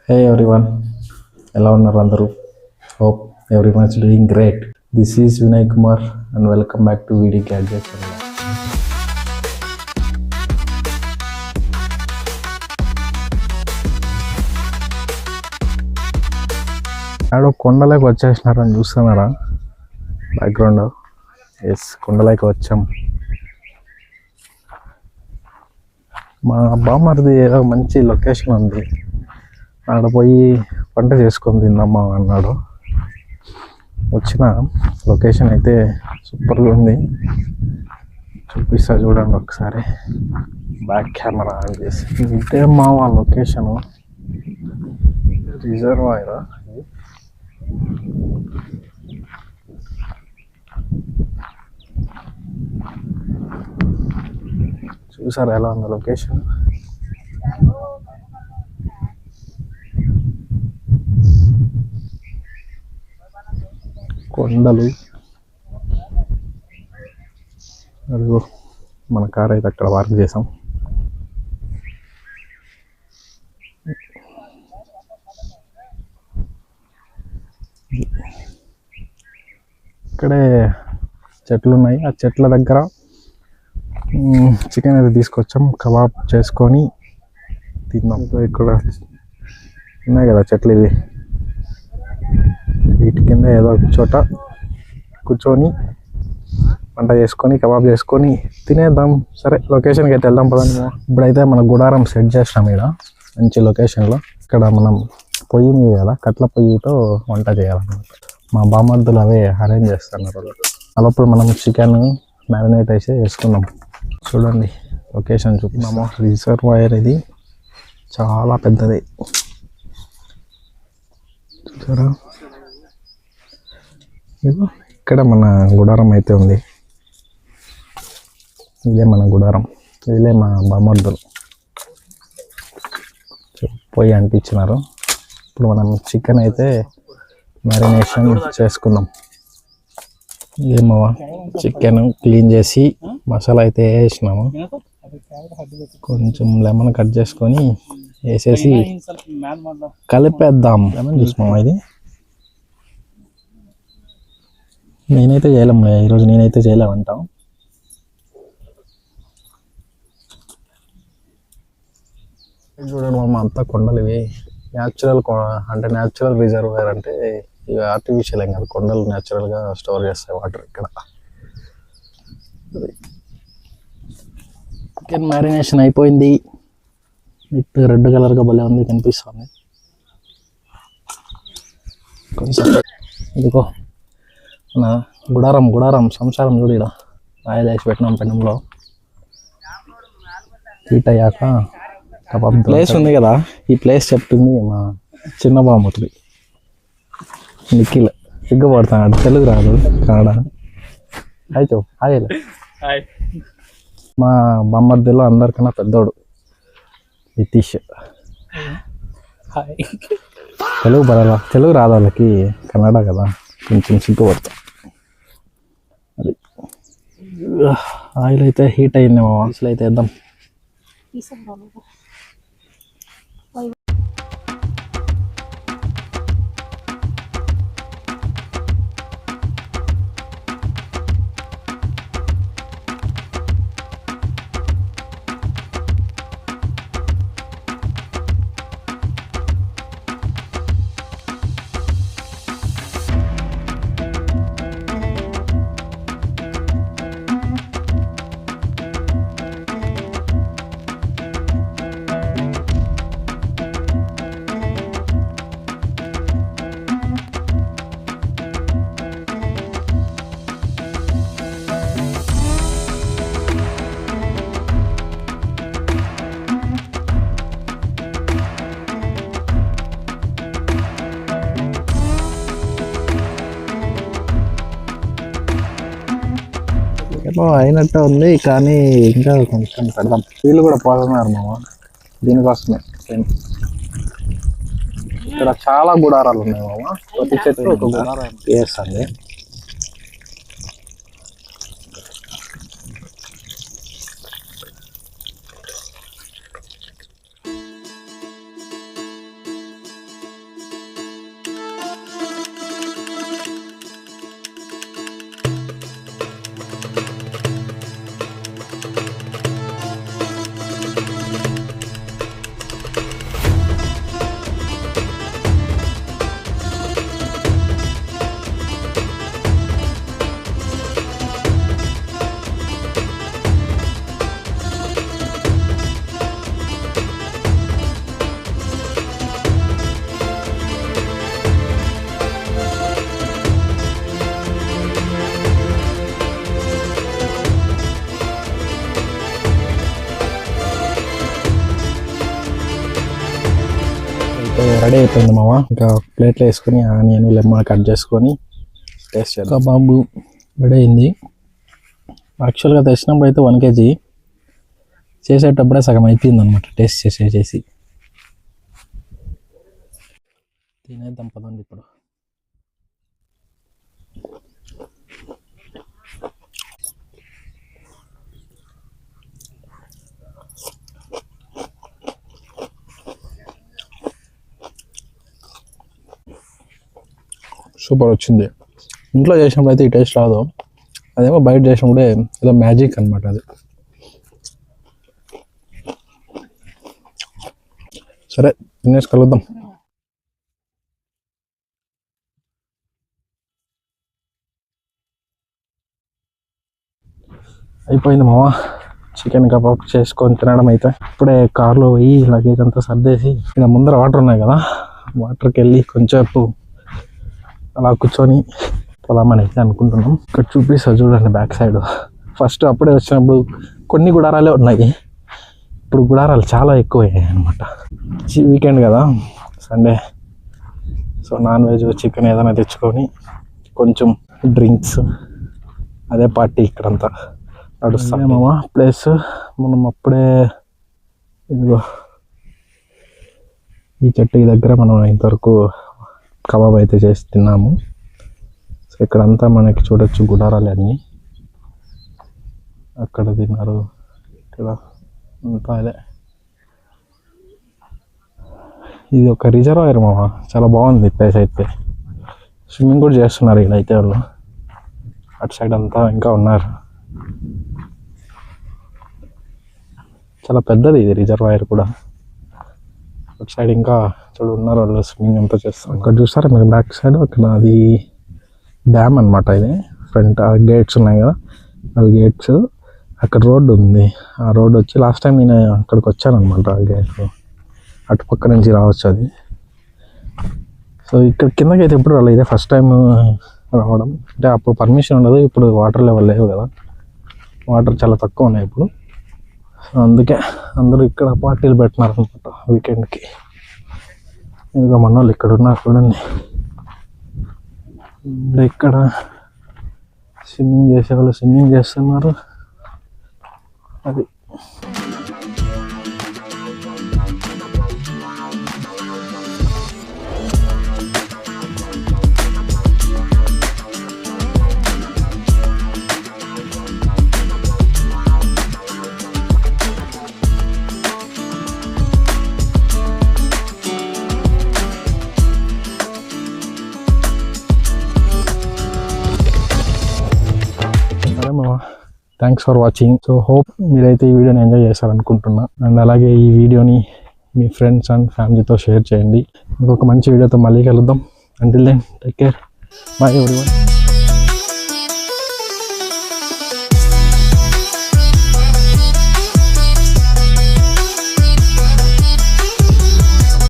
Hey everyone, ఎలా ఉన్నారు అందరూ? Hope everyone is doing great. This is Vinay Kumar and welcome back to VD Gadgets. ఆడో కొండలోకి వచ్చేసినారని చూస్తున్నారా background? Yes, కొండలోకి వచ్చాం. మా బామ్మర్ది ఏదో మంచి లొకేషన్ ఉంది, ఆడ పోయి వంట చేసుకొని తిందామా అన్నాడు. వచ్చిన లొకేషన్ అయితే సూపర్గా ఉంది, చూపిస్తా చూడండి ఒకసారి. బ్యాక్ కెమెరా ఆన్ చేసి ఇదే మా లొకేషను. రిజర్వాయర్ చూసారా ఎలా ఉంది లొకేషన్? కొండలు, అదిగో మన కార్ అయితే అక్కడ పార్క్ చేసాం. ఇక్కడే చెట్లు ఉన్నాయి, ఆ చెట్ల దగ్గర చికెన్ అయితే తీసుకొచ్చాం, కబాబ్ చేసుకొని తిన్నాం. ఇక్కడ ఉన్నాయి కదా చెట్లు, ఇవి వీటి కింద ఏదో ఒక చోట కూర్చొని వంట చేసుకొని కబాబ్ చేసుకొని తినేద్దాం. సరే, లొకేషన్కి అయితే వెళ్దాం పదండి. ఇప్పుడైతే మన గుడారం సెట్ చేసినాం ఇక్కడ మంచి లొకేషన్లో. ఇక్కడ మనం పొయ్యి మీద కదా, కట్ల పొయ్యితో వంట చేయాలన్నమాట. మా బామర్దులు అవే అరేంజ్ చేస్తున్నారు. అప్పుడు మనం చికెన్ మ్యారినేట్ అయితే వేసుకున్నాం. చూడండి లొకేషన్ చూపిస్తున్నాము. రిజర్వాయర్ ఇది చాలా పెద్దది, చూసారా? ఇక్కడ మన గుడారం అయితే ఉంది, ఇదే మన గుడారం, ఇదే మా బామర్దులు పొయ్యి అంటించినారు. ఇప్పుడు మనం చికెన్ అయితే మ్యారినేషన్ చేసుకుందాం. ఏమో చికెన్ క్లీన్ చేసి మసాలా అయితే వేసినాము, కొంచెం లెమన్ కట్ చేసుకొని వేసేసి కలిపేద్దాం. లెమన్ చూసినామా? ఇది నేనైతే చేయలేము ఈరోజు, నేనైతే చేయలేమంటాం. చూడండి మా అంతా కొండలు ఇవి న్యాచురల్, అంటే న్యాచురల్ రిజర్వాయర్ అంటే ఇవి ఆర్టిఫిషియల్ ఏం కాదు, కొండలు న్యాచురల్గా స్టోర్ చేస్తాయి వాటర్. ఇక్కడ చికెన్ మ్యారినేషన్ అయిపోయింది, విత్ రెడ్ కలర్గా భలే ఉంది, కనిపిస్తుంది కొంచెం. ఇదిగో మన గుడారం సంసారం చూడు, ఇక్కడ ఆయిల్ వేసి పెట్టినాం పెనంలో. హీట్ అయ్యాక కబాబ్ ప్లేస్ ఉంది కదా, ఈ ప్లేస్ చెప్తుంది మా చిన్న బామ్మతుడి నిఖిల్. సిగ్గుపడుతున్నాడు, తెలుగు రాదు, కన్నడ. హాయ్ చో, హాయ్. మా బామ్మర్దిలో అందరికన్నా పెద్దోడు నితీష్. తెలుగు పడాలా, తెలుగు రాదు వాళ్ళకి, కన్నడ కదా, కొంచెం సిగ్గుపడతా. అది ఆయిల్ అయితే హీట్ అయింది, మా వాయిస్లో అయితే వేద్దాం. ఏమో అయినట్టు ఉంది, కానీ ఇంకా కొంచెం పెడదాం. వీళ్ళు కూడా పోతున్నారు మామ దీనికోసమే. ఇక్కడ చాలా గుడారాలు ఉన్నాయి మామ, ప్రతి చెట్టు ఒక గుడారం వేస్తుంది. రెడీ అయిపోయింది మామ. ఇంకా ప్లేట్లో వేసుకొని ఆనియన్ లెమన్ కట్ చేసుకొని టేస్ట్ చేద్దాం. కబాబు రెడీ అయింది. యాక్చువల్గా తెచ్చినప్పుడు అయితే 1 kg, చేసేటప్పుడే సగం అయిపోయింది అనమాట. టేస్ట్ చేసి తినేద్దాం పదండి ఇప్పుడు. సూపర్ వచ్చింది. ఇంట్లో చేసినప్పుడు అయితే ఈ టేస్ట్ రాదు, అదేమో బయట చేసినప్పుడే ఏదో మ్యాజిక్ అనమాట అది. సరే తినేసి కలుద్దాం. అయిపోయింది మామ చికెన్ కబాబ్ చేసుకొని తినడం. అయితే ఇప్పుడే కార్లో పోయి లగేజ్ అంతా సర్దేసి ఇక్కడ ముందర వాటర్ ఉన్నాయి కదా, వాటర్కి వెళ్ళి కొంచెంసేపు అలా కూర్చొని పోదామని అయితే అనుకుంటున్నాం. ఇక్కడ చూపిస్తా చూడండి బ్యాక్ సైడ్. ఫస్ట్ అప్పుడే వచ్చినప్పుడు కొన్ని గుడారాలే ఉన్నాయి, ఇప్పుడు గుడారాలు చాలా ఎక్కువ అయ్యాయి అనమాట. వీకెండ్ కదా, Sunday. So non veg chicken ఏదైనా తెచ్చుకొని కొంచెం డ్రింక్స్, అదే పార్టీ ఇక్కడంతా నడుస్తామే మామ. ప్లేస్ మనం అప్పుడే ఇదిగో ఈ చెట్టుకి దగ్గర మనం ఇంతవరకు కబాబ్ అయితే చేసి తిన్నాము. సో ఇక్కడంతా మనకి చూడొచ్చు గుడారాలు అన్నీ. అక్కడ తిన్నారు, ఇక్కడ అంతా అదే. ఇది ఒక రిజర్వాయర్ మామ, చాలా బాగుంది ప్లేస్ అయితే. స్విమ్మింగ్ కూడా చేస్తున్నారు ఇక్కడైతే వాళ్ళు. అటు సైడ్ అంతా ఇంకా ఉన్నారు. చాలా పెద్దది ఇది రిజర్వాయర్ కూడా. అటు సైడ్ ఇంకా చూడు ఉన్నారు వాళ్ళు, స్విమ్మింగ్ అంతా చేస్తారు. అక్కడ చూస్తారా మీరు బ్యాక్ సైడ్, అక్కడ అది డ్యామ్ అనమాట. ఇది ఫ్రంట్ గేట్స్ ఉన్నాయి కదా, అది గేట్స్. అక్కడ రోడ్డు ఉంది, ఆ రోడ్డు వచ్చి లాస్ట్ టైం నేను అక్కడికి వచ్చాను అనమాట. ఆ గేట్ అటు పక్క నుంచి రావచ్చు అది. సో ఇక్కడ కిందకి అయితే ఎప్పుడు రాలేదు, ఇదే ఫస్ట్ టైం రావడం. అంటే అప్పుడు పర్మిషన్ ఉండదు, ఇప్పుడు వాటర్ లెవెల్ లేవు కదా, వాటర్ చాలా తక్కువ ఉన్నాయి ఇప్పుడు. సో అందుకే అందరూ ఇక్కడ పార్టీలు పెట్టినారు అనమాట వీకెండ్కి. ఇంకా మన వాళ్ళు ఇక్కడ ఉన్నారు చూడండి. ఇక్కడ స్విమ్మింగ్ చేసేవాళ్ళు స్విమ్మింగ్ చేస్తున్నారు. అది thanks for watching. So hope మీరైతే ఈ వీడియోని ఎంజాయ్ చేస్తారనుకుంటున్నా. అండ్ అలాగే ఈ వీడియోని మీ ఫ్రెండ్స్ అండ్ ఫ్యామిలీతో షేర్ చేయండి. ఇంకొక మంచి వీడియోతో మళ్ళీ కలుద్దాం. Until then take care, bye everyone.